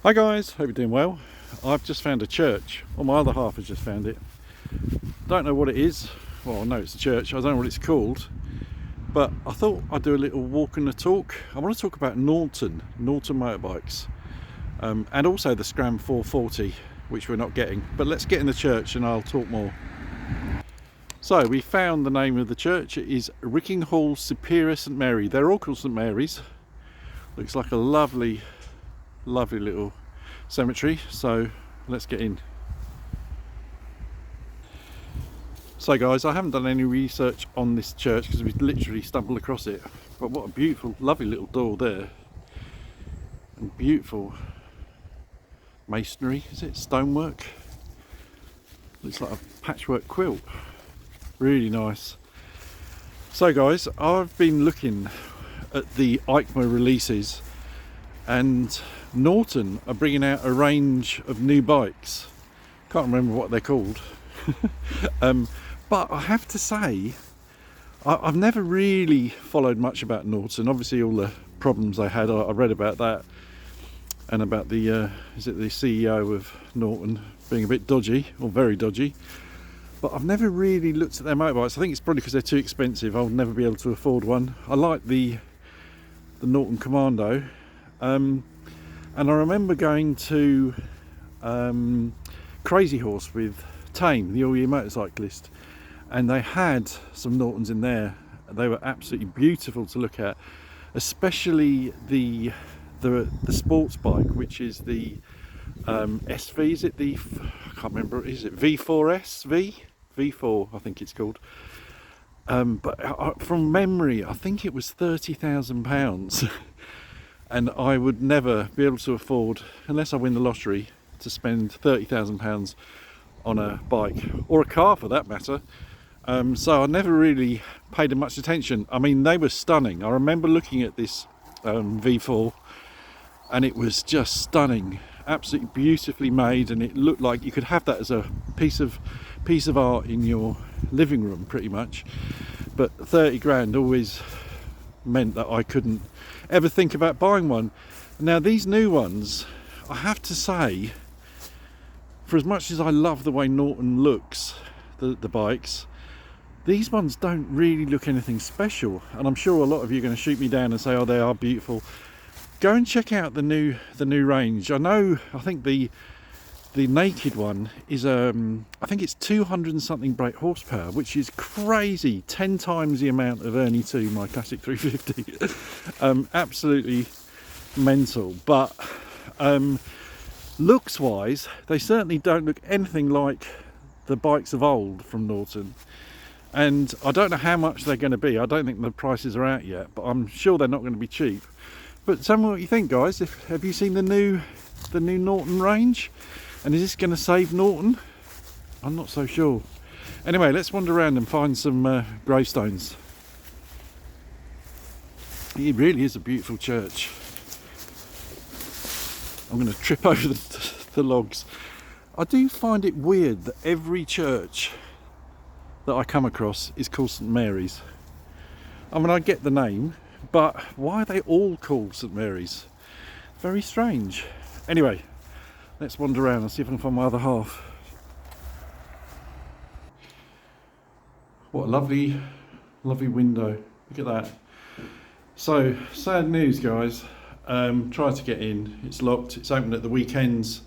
Hi guys, hope you're doing well. I've just found a church, or my other half has just found it. Don't know what it is. Well, I know it's a church, I don't know what it's called, but I thought I'd do a little walk and a talk. I want to talk about Norton motorbikes, and also the Scram 440, which we're not getting. But let's get in the church and I'll talk more. So we found the name of the church. It is Rickinghall Superior St Mary. They're all called St Mary's. Looks like a lovely little cemetery, so let's get in. So guys, I haven't done any research on this church because we literally stumbled across it, but what a beautiful, lovely little door there, and beautiful masonry. Is it stonework? Looks like a patchwork quilt. Really nice. So guys, I've been looking at the EICMA releases, and Norton are bringing out a range of new bikes. Can't remember what they're called. But I have to say, I've never really followed much about Norton. Obviously all the problems they had, I read about that, and about the is it the CEO of Norton being a bit dodgy, or very dodgy. But I've never really looked at their motorbikes. I think it's probably because they're too expensive. I'll never be able to afford one. I like the Norton Commando. And I remember going to Crazy Horse with Tame, the all-year motorcyclist, and they had some Nortons in there. They were absolutely beautiful to look at, especially the sports bike, which is the SV. Is it the, I can't remember, is it V4S? V4 I think it's called. But from memory, I think it was £30,000. And I would never be able to afford, unless I win the lottery, to spend £30,000 on a bike, or a car for that matter. So I never really paid much attention. I mean, they were stunning. I remember looking at this V4, and it was just stunning, absolutely beautifully made, and it looked like you could have that as a piece of art in your living room, pretty much. But 30 grand always meant that I couldn't ever think about buying one. Now these new ones, I have to say, for as much as I love the way Norton looks, the bikes, these ones don't really look anything special. And I'm sure a lot of you are going to shoot me down and say, oh, they are beautiful. Go and check out the new range. I think the naked one is I think it's 200 and something brake horsepower, which is crazy. 10 times the amount of Ernie 2, my classic 350. Absolutely mental. But looks wise, they certainly don't look anything like the bikes of old from Norton. And I don't know how much they're going to be. I don't think the prices are out yet, but I'm sure they're not going to be cheap. But tell me what you think, guys. Have you seen the new Norton range? And is this going to save Norton? I'm not so sure. Anyway, let's wander around and find some gravestones. It really is a beautiful church. I'm going to trip over the logs. I do find it weird that every church that I come across is called St Mary's. I mean, I get the name, but why are they all called St Mary's? Very strange. Anyway, let's wander around and see if I can find my other half. What a lovely window. Look at that. So, sad news, guys. Tried to get in. It's locked. It's open at the weekends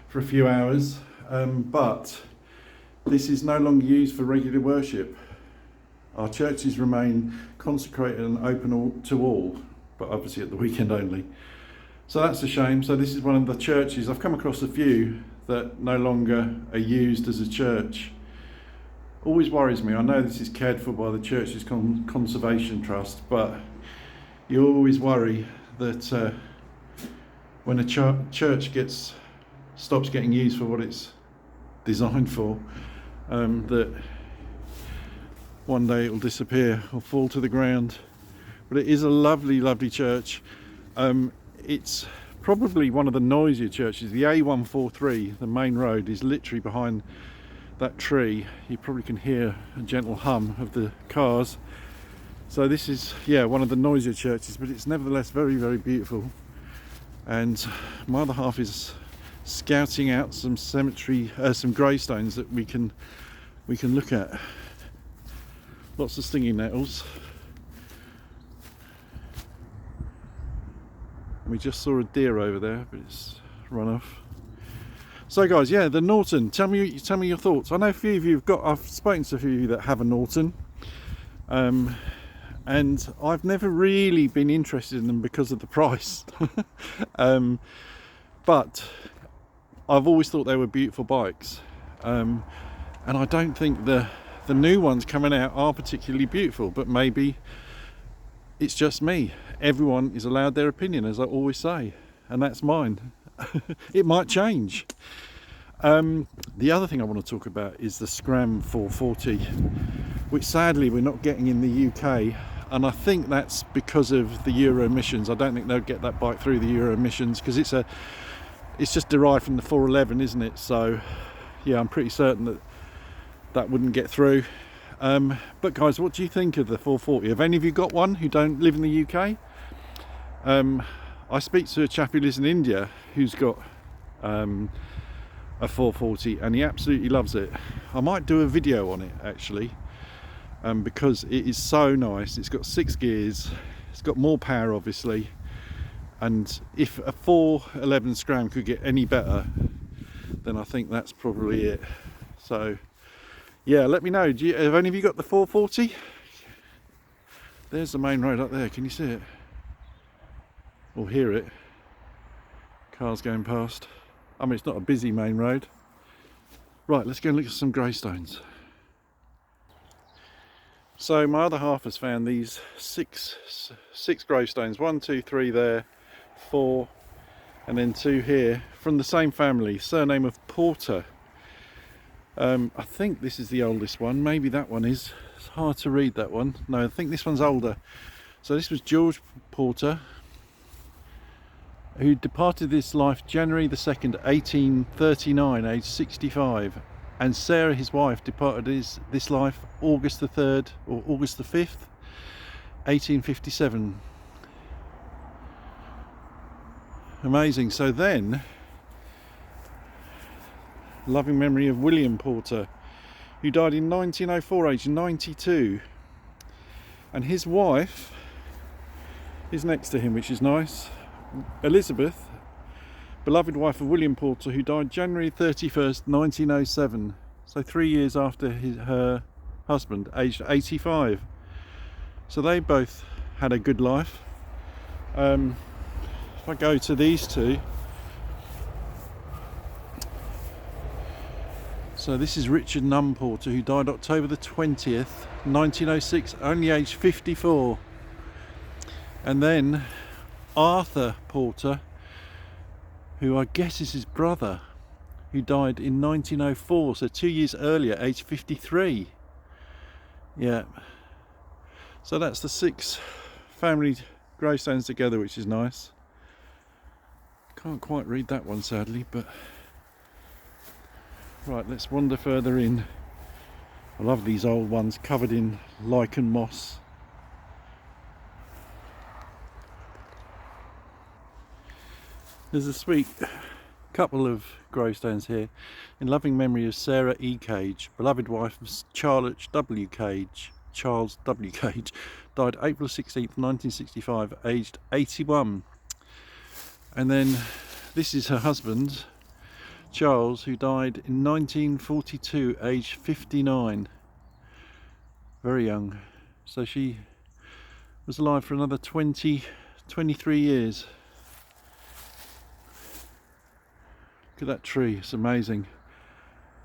for a few hours. But this is no longer used for regular worship. Our churches remain consecrated and open to all, but obviously at the weekend only. So that's a shame. So this is one of the churches, I've come across a few that no longer are used as a church. Always worries me. I know this is cared for by the church's conservation trust, but you always worry that when a church stops getting used for what it's designed for, that one day it will disappear or fall to the ground. But it is a lovely church. It's probably one of the noisier churches. The A143, the main road, is literally behind that tree. You probably can hear a gentle hum of the cars. So this is, yeah, one of the noisier churches, but it's nevertheless very beautiful. and my other half is scouting out some cemetery, some gravestones that we can look at. Lots of stinging nettles. We just saw a deer over there, but it's run off. So guys, yeah, the Norton. Tell me your thoughts. I know a few of you I've spoken to a few of you that have a Norton, and I've never really been interested in them because of the price. But I've always thought they were beautiful bikes, and I don't think the new ones coming out are particularly beautiful, but maybe it's just me. Everyone is allowed their opinion, as I always say, and that's mine. It might change. The other thing I want to talk about is the Scram 440, which sadly we're not getting in the UK, and I think that's because of the Euro emissions. I don't think they'll get that bike through the Euro emissions because it's just derived from the 411, isn't it? So yeah, I'm pretty certain that wouldn't get through. But guys, what do you think of the 440? Have any of you got one who don't live in the UK? I speak to a chap who lives in India who's got a 440, and he absolutely loves it. I might do a video on it actually, because it is so nice. It's got 6 gears, it's got more power obviously, and if a 411 Scram could get any better, then I think that's probably it. So yeah, let me know. Have any of you got the 440? There's the main road up there. Can you see it? Or hear it? Cars going past. I mean, it's not a busy main road. Right, let's go and look at some gravestones. So my other half has found these six gravestones. 1, 2, 3 there, 4, and then 2 here from the same family, surname of Porter. I think this is the oldest one. Maybe that one is. It's hard to read, that one. No, I think this one's older. So this was George Porter, who departed this life January the 2nd, 1839, aged 65. And Sarah, his wife, departed this life August the 3rd, or August the 5th, 1857. Amazing. So then, loving memory of William Porter, who died in 1904, aged 92. And his wife is next to him, which is nice. Elizabeth, beloved wife of William Porter, who died January 31st, 1907. So 3 years after her husband, aged 85. So they both had a good life. If I go to these two, so this is Richard Nunn Porter, who died October the 20th, 1906, only aged 54. And then Arthur Porter, who I guess is his brother, who died in 1904, so 2 years earlier, aged 53. Yeah. So that's the 6 family gravestones together, which is nice. Can't quite read that one sadly, but right, let's wander further in. I love these old ones covered in lichen moss. There's a sweet couple of gravestones here in loving memory of Sarah E. Cage, beloved wife of Charles W. Cage, died April 16th, 1965, aged 81. And then this is her husband, Charles, who died in 1942, aged 59. Very young. So she was alive for another 23 years. Look at that tree, it's amazing.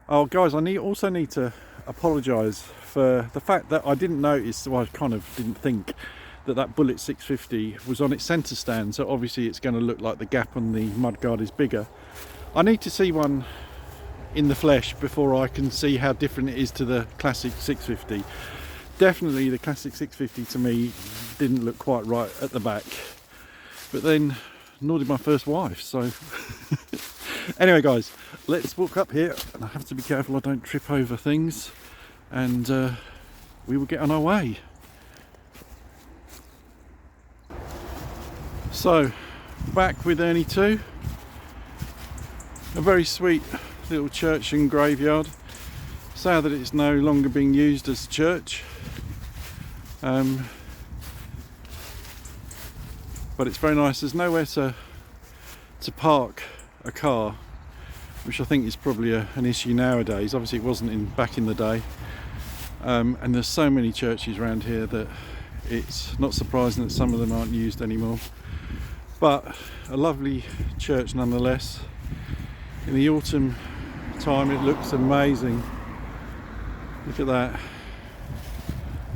Oh guys, I also need to apologise for the fact that I didn't notice, well, I kind of didn't think that Bullet 650 was on its centre stand, so obviously it's going to look like the gap on the mudguard is bigger. I need to see one in the flesh before I can see how different it is to the classic 650. Definitely the classic 650 to me didn't look quite right at the back, but then nor did my first wife, so anyway guys, let's walk up here, and I have to be careful I don't trip over things, and we will get on our way. So back with Ernie 2. A very sweet little church and graveyard. Sad that it's no longer being used as a church. But it's very nice. There's nowhere to park a car, which I think is probably an issue nowadays. Obviously it wasn't back in the day. And there's so many churches around here that it's not surprising that some of them aren't used anymore. But a lovely church nonetheless. In the autumn time it looks amazing. Look at that.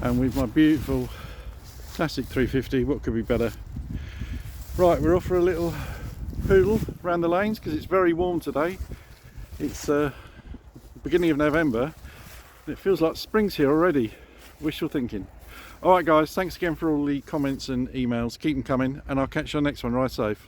And with my beautiful classic 350, what could be better? Right, we're off for a little poodle around the lanes because it's very warm today. It's beginning of November. It feels like spring's here already. Wishful thinking. Alright guys, thanks again for all the comments and emails. Keep them coming and I'll catch you on the next one. Ride safe.